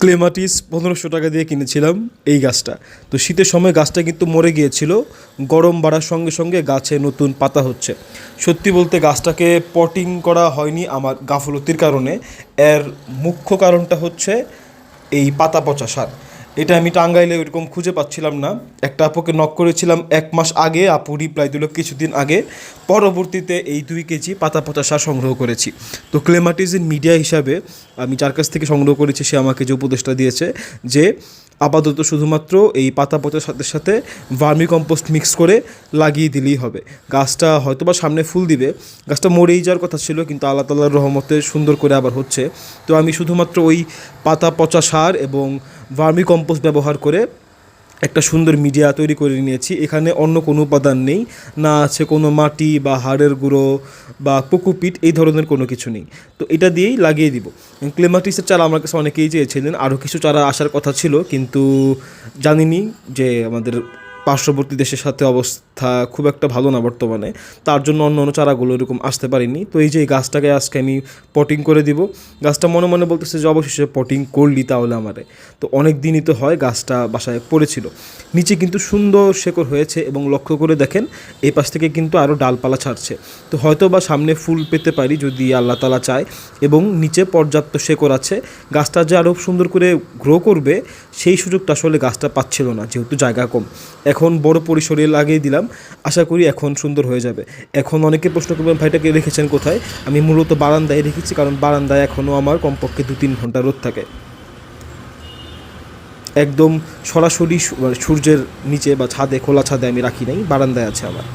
Clematis 1500 টাকা দিয়ে কিনেছিলাম এই গাছটা। তো শীতের সময় গাছটা কিন্তু মরে গিয়েছিল, গরম বাড়ার সঙ্গে সঙ্গে গাছে নতুন পাতা হচ্ছে। সত্যি বলতে গাছটাকে পটিং করা হয়নি আমার গাফলতির কারণে। এর মুখ্য কারণটা হচ্ছে এই পাতা পচা সার। এটা আমি টাঙ্গাইলে ওইরকম খুঁজে পাচ্ছিলাম না। একটা আপুকে নক করেছিলাম 1 মাস আগে, আপু রিপ্লাই দিল কিছুদিন আগে। পরবর্তীতে এই 2 কেজি পাতা পচা সার সংগ্রহ করেছি। তো ক্লেমাটিসের মিডিয়া হিসাবে আমি যার কাছ থেকে সংগ্রহ করেছি সে আমাকে যে উপদেশটা দিয়েছে যে আপাতত শুধুমাত্র এই পাতা পচার সাথে সাথে ভার্মি কম্পোস্ট মিক্স করে লাগিয়ে দিলেই হবে। গাছটা হয়তোবা সামনে ফুল দিবে। গাছটা মরেই যাওয়ার কথা ছিল, কিন্তু আল্লাহ তাআলার রহমতে সুন্দর করে আবার হচ্ছে। তো আমি শুধুমাত্র ওই পাতা পচা সার এবং ভার্মি কম্পোস্ট ব্যবহার করে একটা সুন্দর মিডিয়া তৈরি করে নিয়েছি। এখানে অন্য কোনো উপাদান নেই, না আছে কোনো মাটি বা হাড়ের গুঁড়ো বা কোকোপিট, এই ধরনের কোনো কিছু নেই। তো এটা দিয়েই লাগিয়ে দিব। ক্লেমাটিসের চারা আমার কাছে অনেকেই চেয়েছিলেন, আরও কিছু চারা আসার কথা ছিল, কিন্তু জানিনি যে আমাদের পার্শ্ববর্তী দেশের সাথে অবস্থা খুব একটা ভালো না বর্তমানে, তার জন্য অন্য অন্য চারাগুলো এরকম আসতে পারিনি। তো এই যে এই গাছটাকে আজকে আমি পটিং করে দিব। গাছটা মনে মনে বলতেছে যে অবশেষে পটিং করলি তাহলে আমারে। তো অনেক দিনই তো হয় গাছটা বাসায় পড়েছিল, নিচে কিন্তু সুন্দর শেকড় হয়েছে এবং লক্ষ্য করে দেখেন এই পাশ থেকে কিন্তু আরও ডালপালা ছাড়ছে। তো হয়তো বা সামনে ফুল পেতে পারি যদি আল্লাহ তাআলা চায়, এবং নিচে পর্যাপ্ত শেকড় আছে। গাছটা যে আরও সুন্দর করে গ্রো করবে সেই সুযোগটা আসলে গাছটা পাচ্ছিল না, যেহেতু জায়গা কম। এখন বড় পরিসরে লাগিয়ে দিলাম, আশা করি এখন সুন্দর হয়ে যাবে। এখন অনেকে প্রশ্ন করবেন ভাইটাকে রেখেছেন কোথায়? আমি মূলত বারান্দায় রেখেছি, কারণ বারান্দায় এখনও আমার কমপক্ষে 2-3 ঘন্টা রোদ থাকে। একদম সরাসরি সূর্যের নিচে বা ছাদে, খোলা ছাদে আমি রাখি নাই, বারান্দায় আছে আমার।